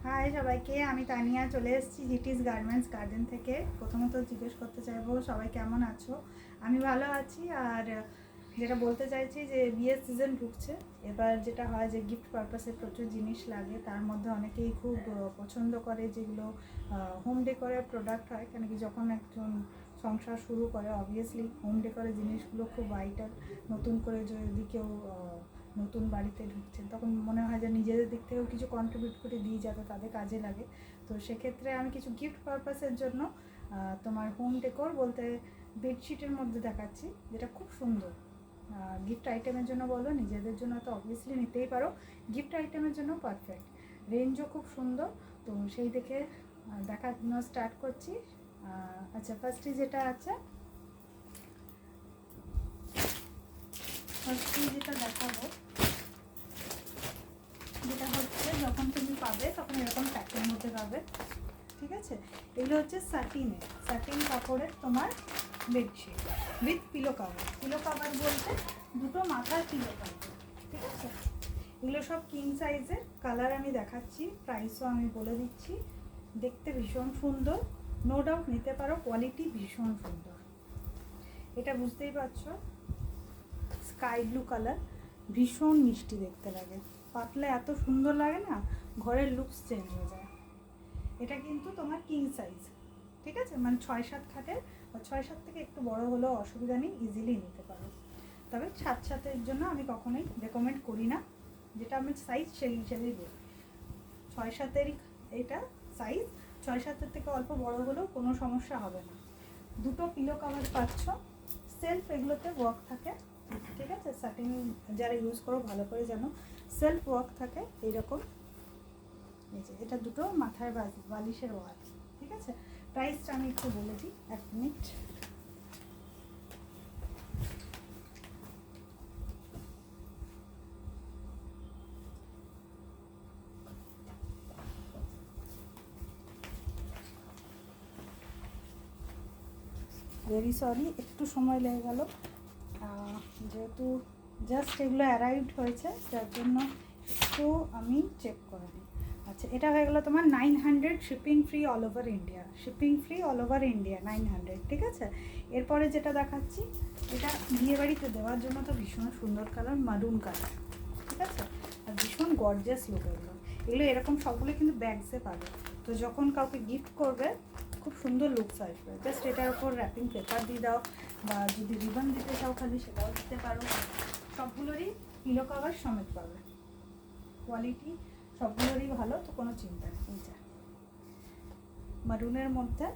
High সবাইকে, আমি তানিয়া চলে এসেছি জিটিস গার্মেন্টস গার্ডেন থেকে। প্রথমত জিজ্ঞেস করতে চাইবো সবাই কেমন আছো। আমি ভালো আছি। আর যেটা বলতে চাইছি যে বিয়ের সিজন ঢুকছে, এবার যেটা হয় যে গিফট পারপাসে প্রচুর জিনিস লাগে। তার মধ্যে অনেকেই খুব পছন্দ করে যেগুলো হোম ডেকোরের প্রোডাক্ট হয়, কেন কি যখন একজন সংসার শুরু করে অবভিয়াসলি হোম ডেকোরের জিনিসগুলো খুব ভাইটাল। নতুন করে যদি কেউ নতুন বাড়িতে ঢুকছেন তখন মনে হয় যে নিজেদের দিক থেকেও কিছু কন্ট্রিবিউট করে দিই যাতে তাদের কাজে লাগে। তো সেক্ষেত্রে আমি কিছু গিফট পারপাসের জন্য তোমার হোম ডেকোর বলতে বেডশিটের মধ্যে দেখাচ্ছি, যেটা খুব সুন্দর। গিফট আইটেমের জন্য বলো, নিজেদের জন্য তো অবভিয়াসলি নিতেই পারো, গিফট আইটেমের জন্য পারফেক্ট। রেঞ্জও খুব সুন্দর। তো সেই দেখে দেখানো স্টার্ট করছি। আচ্ছা, ফার্স্টে যেটা আছে, যেটা দেখাবো যেটা হচ্ছে যখন তুমি পাবে তখন এরকম প্যাকের মধ্যে পাবে, ঠিক আছে। এগুলো হচ্ছে সাটিন কাপড়ের তোমার বেডশিট উইথ পিলো কাভার বলতে দুটো মাথার পিলো কাভার, ঠিক আছে। এগুলো সব কিং সাইজের। কালার আমি দেখাচ্ছি, প্রাইসও আমি বলে দিচ্ছি। দেখতে ভীষণ সুন্দর, নো ডাউট নিতে পারো, কোয়ালিটি ভীষণ সুন্দর। এটা বুঝতেই পারছো স্কাই ব্লু কালার, ভীষণ মিষ্টি দেখতে লাগে, পাতলে এত সুন্দর লাগে না, ঘরের লুকস চেঞ্জ হয়ে যায়। এটা কিন্তু তোমার কিং সাইজ, ঠিক আছে, মানে 6-7 খাটের, 6-7 থেকে একটু বড় হলেও অসুবিধা নেই, ইজিলি নিতে পারো। তবে 7-7-এর জন্য আমি কখনোই রেকমেন্ড করি না, যেটা আমি সাইজ সেই হিসেবেই বলি। 6-7-এরই এটা সাইজ, 6-7-এর থেকে অল্প বড় হলেও কোনো সমস্যা হবে না। দুটো পিলো কাভার পাচ্ছ, সেলফ এগুলোতে ওয়ার্ক থাকে, ঠিক আছে। সাটিন যারা ইউজ করো ভালো করে জানো, সেলফ ওয়ার্ক থাকে এইরকম। এই যে এটা দুটো মাথার বালিশের ওয়াল, ঠিক আছে। প্রাইসটা আমি একটু বলে দিই, 1 মিনিট। ভেরি সরি, একটু সময় লেগে গেল, যেহেতু জাস্ট এগুলো অ্যারাইভড হয়েছে যার জন্য একটু আমি চেক করে নিই। আচ্ছা, এটা হয়ে গেলো তোমার 900, shipping free all over India, 900, ঠিক আছে। এরপরে যেটা দেখাচ্ছি, এটা বিয়েবাড়িতে দেওয়ার জন্য তো ভীষণ সুন্দর কালার, মারুন কালার, ঠিক আছে। আর ভীষণ গর্জিয়াস লুক এগুলো এরকম সবগুলো কিন্তু ব্যাগসে পাবে। তো যখন কাউকে গিফট করবে খুব সুন্দর লুকস আসবে। জাস্ট এটার উপর র্যাপিং পেপার দিয়ে দাও, বা যদি রিবন দিতে চাও খালি সেটাও দিতে পারো। সবগুলোরই পিলো কাভার সমেত পাবে, কোয়ালিটি সবগুলোরই ভালো, তো কোনো চিন্তা নেই। এইটা মারুনের মধ্যে,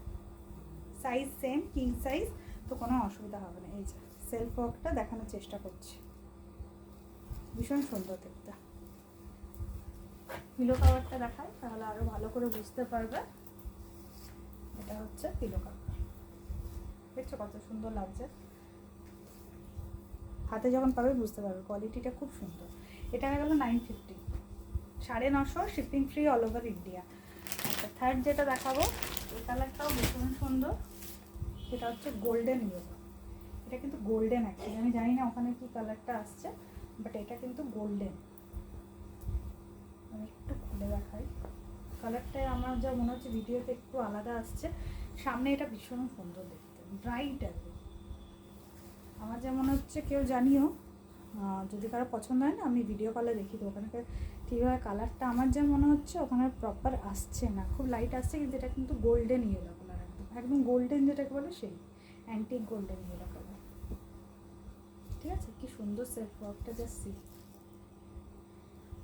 সাইজ সেম কিং সাইজ, তো কোনো অসুবিধা হবে না। এই যে সেলফ ওয়ার্কটা দেখানোর চেষ্টা করছি, ভীষণ সুন্দর দেখতে। পিলো কাভারটা দেখায় তাহলে আরও ভালো করে বুঝতে পারবে। এটা হচ্ছে পিলো কাভার, দেখছো কত সুন্দর লাগছে, হাতে যখন পাবে বুঝতে পারবে কোয়ালিটিটা খুব সুন্দর। এটা হয়ে গেলো 950, 950, shipping free all over India. আচ্ছা, থার্ড যেটা দেখাবো, এই কালারটাও ভীষণ সুন্দর, সেটা হচ্ছে গোল্ডেন ইয়েলো। এটা কিন্তু গোল্ডেন, অ্যাকচুয়ালি আমি জানি না ওখানে কি কালারটা আসছে, বাট এটা কিন্তু গোল্ডেন। আমি একটু খুলে দেখাই, কালারটা আমার যা মনে হচ্ছে ভিডিওতে একটু আলাদা আসছে, সামনে এটা ভীষণ সুন্দর দেখতে, ব্রাইট একদম। আমার যা মনে হচ্ছে, কেউ জানিও যদি কারো পছন্দ হয় না, আমি ভিডিও কলে দেখি তো ওখানে ঠিকভাবে কালারটা আমার যা মনে হচ্ছে ওখানে প্রপার আসছে না, খুব লাইট আসছে, কিন্তু এটা কিন্তু গোল্ডেন ইয়েলো কালার, একদম একদম গোল্ডেন যেটাকে বলে সেই অ্যান্টিক গোল্ডেন ইয়েলো কালার, ঠিক আছে। কি সুন্দর সেলফ ওয়ার্কটা, জাস্ট সি।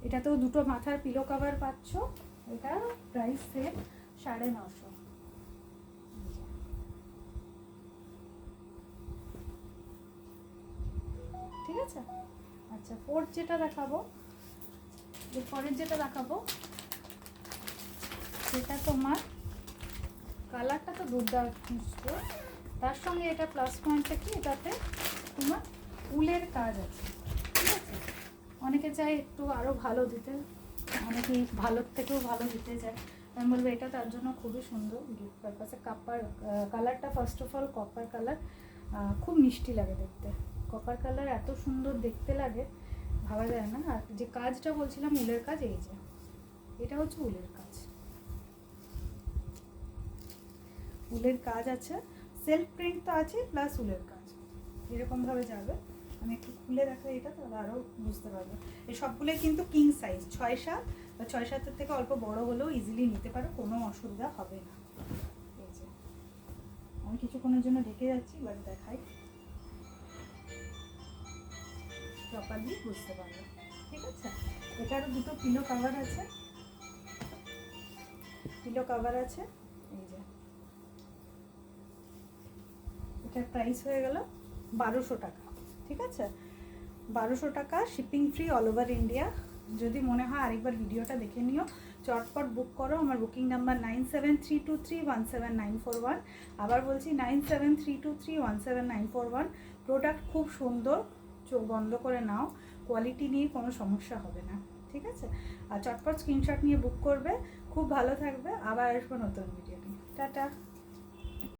এটাতেও দুটো মাথার পিলো কাভার পাচ্ছ, এটা প্রাইস সেম 950, ঠিক আছে। আচ্ছা, ফোর্থ যেটা দেখাবো, এরপরের যেটা দেখাবো, সেটা তোমার কালারটা তো দুর্দান্ত, তার সঙ্গে এটা প্লাস পয়েন্টটা কি, এটাতে তোমার উলের কাজ আছে, ঠিক আছে। অনেকে চায় একটু আরও ভালো দিতে, অনেকেই ভালোর থেকেও ভালো দিতে চায়, আমি বলবো এটা তার জন্য খুবই সুন্দর গিফট পারপাসে। কালারটা first of all copper colour, খুব মিষ্টি লাগে দেখতে, কপার কালার এত সুন্দর দেখতে লাগে ভাবা যায় না। আর যে কাজটা বলছিলাম উলের কাজ, এই যে এটা হচ্ছে উলের কাজ, উলের কাজ আছে, সেলফ প্রিন্ট তো আছে প্লাস উলের কাজ, এরকমভাবে যাবে। আমি একটু খুলে দেখাই এটা, তাহলে আরও বুঝতে পারবে। এই সবগুলোই কিন্তু কিং সাইজ, 6-7 বা 6-7-এর থেকে অল্প বড় হলেও ইজিলি নিতে পারো, কোনো অসুবিধা হবে না। এই যে আমি কিছুক্ষণের জন্য ঢেকে যাচ্ছি, এবার দেখাই প্রপারলি বুঝতে পারবে। ঠিক আছে, এটারও দুটো পিলো কাভার আছে, পিলো কাভার আছে। এই যে এটার প্রাইস হয়ে গেল 1200 টাকা। ঠিক আছে, 1200 টাকা, shipping free all over India. যদি মনে হয় আরেকবার ভিডিওটা দেখে নিও, চটপট বুক করো। আমার বুকিং নাম্বার 9732317941। আবার বলছি 9732317941। প্রোডাক্ট খুব সুন্দর, চোখ বন্ধ করে নাও, কোয়ালিটি নিয়ে কোনো সমস্যা হবে না। ঠিক আছে, আর চটপট স্ক্রিনশট নিয়ে বুক করবে। খুব ভালো থাকবে, আবার আসবো নতুন ভিডিও নিয়ে। টাটা।